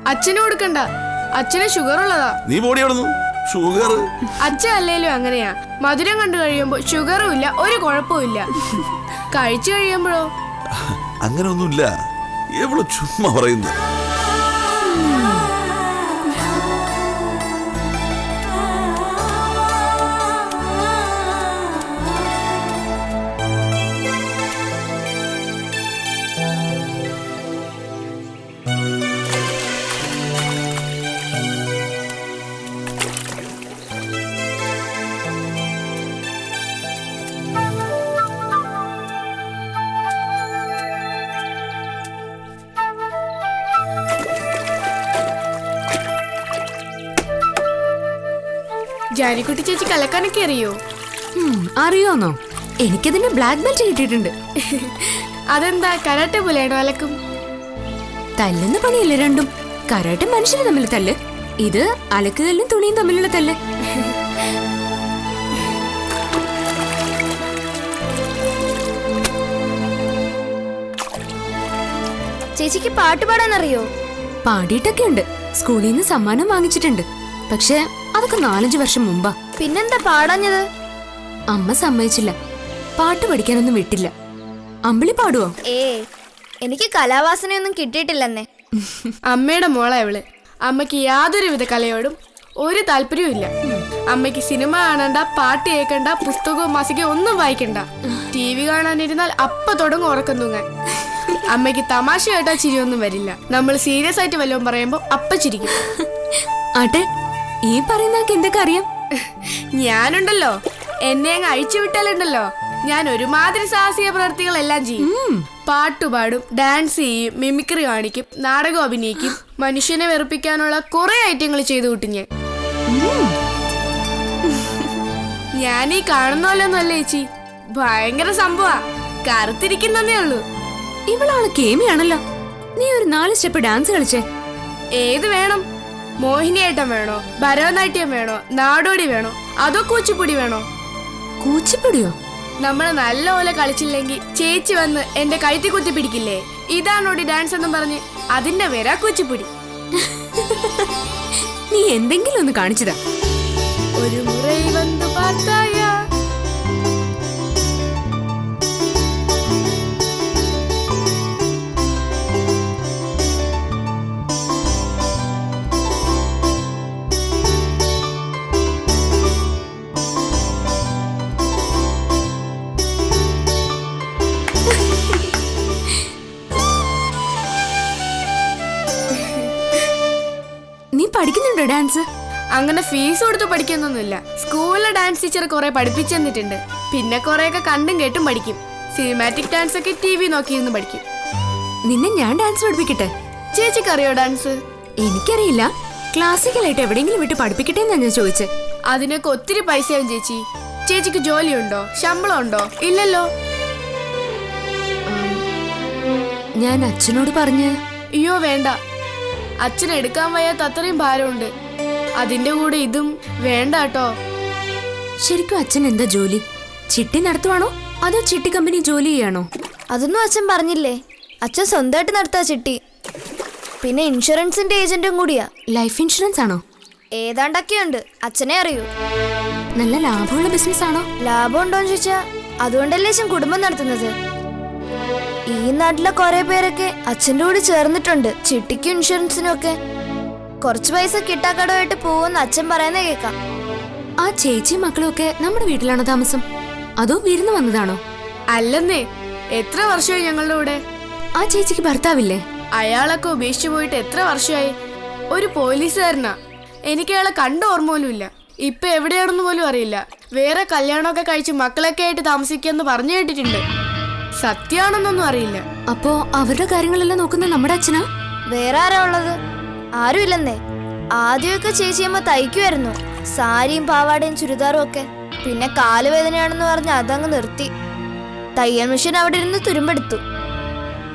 അച്ഛന് കൊടുക്കണ്ട, അച്ഛന് ഷുഗർ ഉള്ളതാ. നീ പോടി അവിടുന്ന്. ഷുഗർ അച്ഛൻ അല്ലേലും അങ്ങനെയാ. മധുരം കണ്ടു കഴിയുമ്പോ ഷുഗറും ഇല്ല, ഒരു കുഴപ്പവും ഇല്ല. കഴിച്ചു കഴിയുമ്പോഴോ അങ്ങനെ ഒന്നുമില്ല. എവള് ചുമ്മാ പറയുന്നു. ജാനിക്കുട്ടി ചേച്ചി കലക്കാനൊക്കെ അറിയോ? അറിയോന്നോ? എനിക്കതിന്റെ ബ്ലാക്ക് ബെൽറ്റ് കിട്ടിയിട്ടുണ്ട്. അതെന്താ കരാട്ടെ പോലെയാണോ അലക്കും? തല്ലുന്ന പണിയല്ലേ രണ്ടും. കരാട്ടെ മനുഷ്യര് തമ്മിൽ തല്ല്, ഇത് അലക്കുകല്ലും തുണിയും തമ്മിലുള്ള തല്ല്. ചേച്ചിക്ക് പാട്ട് പാടാൻ അറിയോ? പാടിയിട്ടൊക്കെ ഉണ്ട്. സ്കൂളിൽ നിന്ന് സമ്മാനം വാങ്ങിച്ചിട്ടുണ്ട്. പക്ഷെ അതൊക്കെ 4-5 വർഷം മുമ്പാ. പിന്നെന്താ പാടാഞ്ഞത്? അമ്മ സമ്മതിച്ചില്ല. പാട്ട് പഠിക്കാനൊന്നും വിട്ടില്ല. അമ്പിളി പാടുവോ? എനിക്ക് കലാവാസനയൊന്നും കിട്ടിയിട്ടില്ലെന്നേ. അമ്മയുടെ മോളാ ഇവള്. അമ്മയ്ക്ക് യാതൊരുവിധ കലയോടും ഒരു താല്പര്യവും ഇല്ല. അമ്മയ്ക്ക് സിനിമ കാണണ്ട, പാട്ട് കേൾക്കണ്ട, പുസ്തകവും മാസികയും ഒന്നും വായിക്കണ്ട. TV കാണാനിരുന്നാൽ അപ്പ തുടങ്ങും ഉറക്കം തൂങ്ങാൻ. അമ്മയ്ക്ക് തമാശ കേട്ടാ ചിരിയൊന്നും വരില്ല. നമ്മൾ സീരിയസ് ആയിട്ട് വല്ലതും പറയുമ്പോ അപ്പ ചിരിക്കും. ആട്ടെ, ഈ പറയുന്നതൊക്കെ എന്തൊക്കെ അറിയാം? ഞാനുണ്ടല്ലോ, എന്നെ അങ്ങ് അഴിച്ചു വിട്ടാലുണ്ടല്ലോ, ഞാൻ ഒരുമാതിരി സാഹസിക പ്രവൃത്തികളെല്ലാം ചെയ്യും. പാട്ടുപാടും, ഡാൻസ് ചെയ്യും, മിമിക്രി കാണിക്കും, നാടകം അഭിനയിക്കും. മനുഷ്യനെ വെറുപ്പിക്കാനുള്ള കുറെ ഐറ്റങ്ങൾ ചെയ്തു കൂട്ടും ഞാൻ ഈ കാണുന്ന പോലൊന്നുമല്ല ചേച്ചി, ഭയങ്കര സംഭവാ. കറുത്തിരിക്കുന്നതേ ഉള്ളൂ. ഇവളാണ് കേമിയാണല്ലോ. നീ ഒരു 4 സ്റ്റെപ്പ് ഡാൻസ് കളിച്ചേ. ഏത് വേണം? മോഹിനിയാട്ടം വേണോ, ഭരതനാട്യം വേണോ, നാടോടി വേണോ, അതോ കൂച്ചിപ്പുടി വേണോ? കൂച്ചിപ്പുടിയോ? നമ്മൾ നല്ലപോലെ കളിച്ചില്ലെങ്കിൽ ചേച്ചി വന്ന് എന്റെ കഴുത്തി കുത്തി പിടിക്കില്ലേ? ഇതാണോടി ഡാൻസ് എന്നും പറഞ്ഞ് അതിന്റെ പേരാ കൂച്ചിപ്പുടി. നീ എന്തെങ്കിലും ഒന്ന് കാണിച്ചതാ. ഒരു മുறை വന്നു പാർത്തായ നീ പഠിക്കുന്നുണ്ടോ ഡാൻസ്? അങ്ങനെ ഫീസ് കൊടുത്ത് പഠിക്കുന്നൊന്നുമില്ല. സ്കൂളിലെ ഡാൻസ് ടീച്ചർ കുറെ പഠിപ്പിച്ചു തന്നിട്ടുണ്ട്. പിന്നെ കുറെയൊക്കെ കണ്ടും കേട്ടും പഠിക്കും. സിനിമാറ്റിക് ഡാൻസ് ഒക്കെ TV നോക്കിയിരുന്ന് പഠിക്കും. നിന്നെ ഞാൻ ഡാൻസ് പഠിപ്പിക്കട്ടെ? ചേച്ചിക്ക് അറിയോ ഡാൻസ്? എനിക്കറിയില്ല. ക്ലാസിക്കലായിട്ട് എവിടെയെങ്കിലും വിട്ട് പഠിപ്പിക്കട്ടെ എന്നാ ഞാൻ ചോദിച്ചേ. അതിനൊക്കെ ഒത്തിരി പൈസയാവും ചേച്ചി. ചേച്ചിക്ക് ജോലിയുണ്ടോ, ശമ്പളം ഉണ്ടോ? ഇല്ലല്ലോ. ഞാൻ അച്ഛനോട് പറഞ്ഞ്. അയ്യോ വേണ്ട, അച്ഛൻ എടുക്കാൻ വയ്യാത്ത അത്രയും ഭാരമുണ്ട്. അതിന്റെ കൂടെ ഇതും വേണ്ട കേട്ടോ. ശരിക്കും അച്ഛൻ എന്താ ജോലി? ചിട്ടി നടത്തുവാണോ അതോ ചിട്ടി കമ്പനി ജോലി ചെയ്യാണോ? അതൊന്നും അച്ഛൻ പറഞ്ഞില്ലേ. അച്ഛൻ സ്വന്തമായിട്ട് നടത്താ ചിട്ടി. പിന്നെ ഇൻഷുറൻസിന്റെ ഏജന്റും കൂടിയാ. ലൈഫ് ഇൻഷുറൻസ് ആണോ? ഏതാണ്ടൊക്കെയുണ്ട്. അച്ഛനെ അറിയൂ. നല്ല ലാഭമുള്ള ബിസിനസ് ആണോ? ലാഭം ഉണ്ടോന്ന് ചോദിച്ചാ അതുകൊണ്ടല്ലേ അച്ഛൻ കുടുംബം നടത്തുന്നത്. ഈ നാട്ടിലെ കുറെ പേരൊക്കെ അച്ഛൻ്റെ കൂടി ചേർന്നിട്ടുണ്ട് ചിട്ടിക്കും ഇൻഷുറൻസിനും ഒക്കെ. കുറച്ച് പൈസ കിട്ടാക്കടമായിട്ട് പോവെന്ന് അച്ഛൻ പറയുന്ന കേൾക്കാം. ആ ചേച്ചി മക്കളും ഒക്കെ നമ്മുടെ വീട്ടിലാണോ താമസം, അതോ വിരുന്ന് വന്നതാണോ? അല്ലെന്നേ, എത്ര വർഷമായി ഞങ്ങളുടെ കൂടെ. ആ ചേച്ചിക്ക് ഭർത്താവില്ലേ? അയാളൊക്കെ ഉപേക്ഷിച്ചു പോയിട്ട് എത്ര വർഷമായി. ഒരു പോലീസുകാരനാ. എനിക്ക് അയാളെ കണ്ട ഓർമ്മ പോലും ഇല്ല. ഇപ്പൊ എവിടെയാണെന്ന് പോലും അറിയില്ല. വേറെ കല്യാണമൊക്കെ കഴിച്ച് മക്കളൊക്കെ ആയിട്ട് താമസിക്കാന്ന് പറഞ്ഞു കേട്ടിട്ടുണ്ട്. സത്യാണെന്നൊന്നും അറിയില്ല. അപ്പോ അവരുടെ കാര്യങ്ങളെല്ലാം നോക്കുന്ന നമ്മുടെ അച്ഛനാ? വേറെ ആരാ ഉള്ളത്? ആരും ഇല്ലെന്നേ. ആദ്യമൊക്കെ ചേച്ചിയമ്മ തയ്ക്കുമായിരുന്നു, സാരിയും പാവാടയും ചുരിദാറും ഒക്കെ. പിന്നെ കാലുവേദനയാണെന്ന് പറഞ്ഞ് അതങ്ങ് നിർത്തി. തയ്യൽ മെഷീൻ അവിടെ ഇരുന്ന് തുരുമ്പെടുത്തു.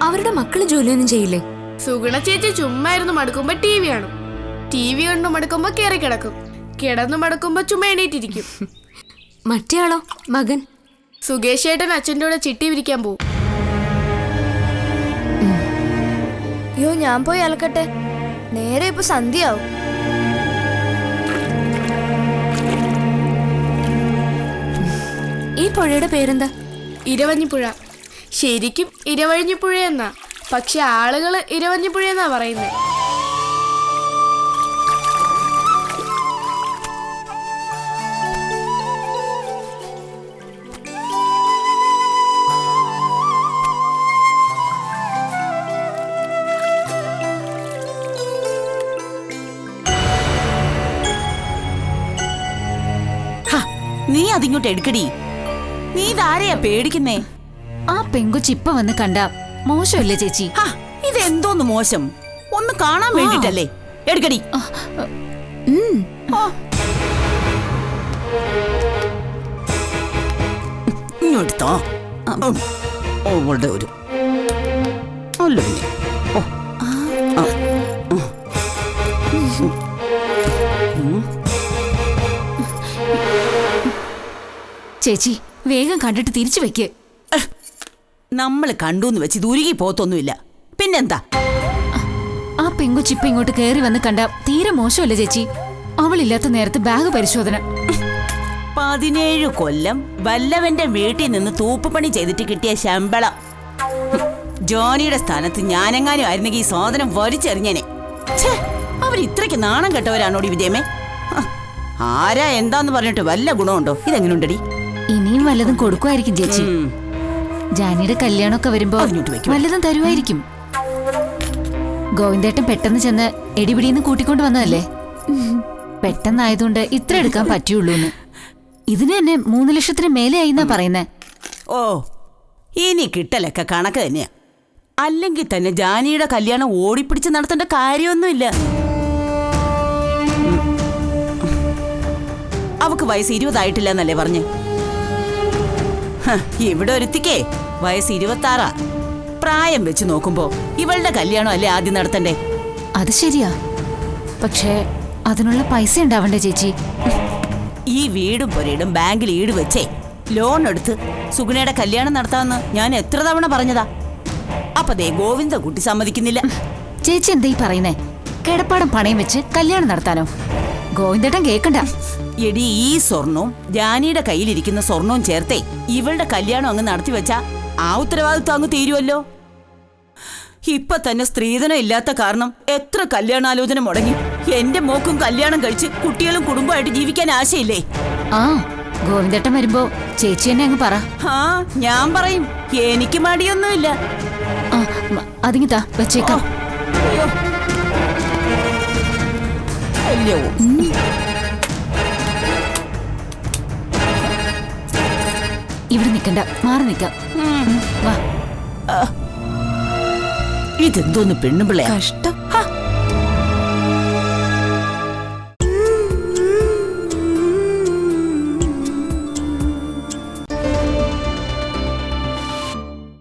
അവരുടെ മക്കള് ജോലിയൊന്നും ചെയ്യില്ലേ? സുഗുണ ചേച്ചി ചുമ്മാ ഇരുന്ന് മടുക്കുമ്പോ TV കാണും. TV കണ്ടു മടുക്കുമ്പോ കയറി കിടക്കും. കിടന്നു മടുക്കുമ്പോ ചുമ്മാ എണീറ്റിരിക്കും. മറ്റേ ആളോ, മകൻ? സുകേഷ് ഏട്ടൻ അച്ഛൻ്റെ കൂടെ ചിട്ടി വിരിക്കാൻ പോവും. അയ്യോ, ഞാൻ പോയി അലക്കട്ടെ. നേരെ ഇപ്പൊ സന്ധ്യയാവും. ഈ പുഴയുടെ പേരെന്താ? ഇരവഞ്ഞിപ്പുഴ. ശരിക്കും ഇരവഴിഞ്ഞിപ്പുഴ എന്നാ, പക്ഷെ ആളുകള് ഇരവഞ്ഞിപ്പുഴ എന്നാ പറയുന്നത്. നീ അതിങ്ങോട്ട് എടുക്കടി. നീ ഇതാരെയാ പേടിക്കുന്നേ? ആ പെങ്കൊച്ച് ഇപ്പൊ വന്ന് കണ്ട മോശമല്ലേ ചേച്ചി? ഇതെന്തോന്ന് മോശം? ഒന്ന് കാണാൻ വേണ്ടിട്ടല്ലേ. എടുക്കടി. ഇങ്ങോട്ടോ. ഓളുടെ ഒരു അല്ല പിന്നെ. ഓ ചേച്ചി വേഗം കണ്ടിട്ട് തിരിച്ചു വെക്ക്. നമ്മൾ കണ്ടൂന്ന് വെച്ച് ദുരുകി പോത്തൊന്നുമില്ല. പിന്നെന്താ? ആ പെങ്കൊച്ച് ഇപ്പൊ ഇങ്ങോട്ട് കയറി വന്ന് കണ്ട തീരെ മോശമല്ലേ ചേച്ചി? അവളില്ലാത്ത നേരത്ത് ബാഗ് പരിശോധന. 17 കൊല്ലം വല്ലവന്റെ വീട്ടിൽ നിന്ന് തൂപ്പുപണി ചെയ്തിട്ട് കിട്ടിയ ശമ്പളം. ജോണിയുടെ സ്ഥാനത്ത് ഞാനെങ്ങാനും ആയിരുന്നെങ്കിൽ ഈ സാധനം വലിച്ചെറിഞ്ഞേനെ. അവർ ഇത്രയ്ക്ക് നാണം കെട്ടവരാണോടി വിജയമേ? ആരാ എന്താന്ന് പറഞ്ഞിട്ട് വല്ല ഗുണമുണ്ടോ? ഇതെങ്ങനെയുണ്ടടി? ഇനിയും വല്ലതും കൊടുക്കുമായിരിക്കും ചേച്ചി. ജാനിയുടെ കല്യാണമൊക്കെ വരുമ്പോ വല്ലതും തരുമായിരിക്കും. ഗോവിന്ദേട്ടൻ പെട്ടെന്ന് ചെന്ന് എടിപിടിന്ന് കൂട്ടിക്കൊണ്ട് വന്നതല്ലേ. പെട്ടെന്നായതുകൊണ്ട് ഇത്ര എടുക്കാൻ പറ്റുള്ളൂന്ന്. ഇതിന് തന്നെ 3 ലക്ഷത്തിന് മേലെ ആയിന്നാ പറയുന്നേ. ഓ, ഇനി കിട്ടലൊക്കെ കണക്ക് തന്നെയാ. അല്ലെങ്കിൽ തന്നെ ജാനിയുടെ കല്യാണം ഓടിപ്പിടിച്ച് നടത്തേണ്ട കാര്യമൊന്നുമില്ല. അവക്ക് വയസ്സ് 20 ആയിട്ടില്ല എന്നല്ലേ പറഞ്ഞ്? ഇവിടെ ഒരുത്തിക്കേ വയസ്സ് 26. പ്രായം വെച്ച് നോക്കുമ്പോ ഇവളുടെ കല്യാണം അല്ലേ ആദ്യം നടത്തണ്ടേ? അത് ശരിയാ, പക്ഷേ അതിനുള്ള പൈസ ഉണ്ടാവണ്ടേ ചേച്ചി? ഈ വീടും പുരയിടും ബാങ്കിൽ ഈട് വെച്ചേ ലോൺ എടുത്ത് സുഗുണയുടെ കല്യാണം നടത്താമെന്ന് ഞാൻ എത്ര തവണ പറഞ്ഞതാ. അപ്പൊ ദേ ഗോവിന്ദകുട്ടി സമ്മതിക്കുന്നില്ല. ചേച്ചി എന്താ ഈ പറയുന്നേ? കിടപ്പാടം പണയം വെച്ച് കല്യാണം നടത്താനോ? ഗോവിന്ദേട്ടൻ കേക്കണ്ട. എടി, ഈ സ്വർണവും ജാനിയുടെ കയ്യിലിരിക്കുന്ന സ്വർണവും ചേർത്തേ ഇവളുടെ കല്യാണം അങ്ങ് നടത്തി വെച്ചാ ആ ഉത്തരവാദിത്വം അങ്ങ് തീരുമല്ലോ. ഇപ്പൊ തന്നെ സ്ത്രീധനം ഇല്ലാത്ത കാരണം എത്ര കല്യാണാലോചന മുടങ്ങി. എന്റെ മോക്കും കല്യാണം കഴിച്ച് കുട്ടികളും കുടുംബമായിട്ട് ജീവിക്കാൻ ആശയില്ലേ? ആ, ഗോവിന്ദേട്ടൻ വരുമ്പോ ചേച്ചി തന്നെ അങ്ങ് പറ. ആ, ഞാൻ പറയും. എനിക്ക് മടിയൊന്നുമില്ല. അതിങ്ങിതാ വെച്ചേക്കാം. അയ്യോ, ഇവിടെ നിക്കണ്ട, മാറി നിക്കാം. വാ. ഇതെന്തോന്ന് പെണ്ണുപിള്ളയാ? കഷ്ടം.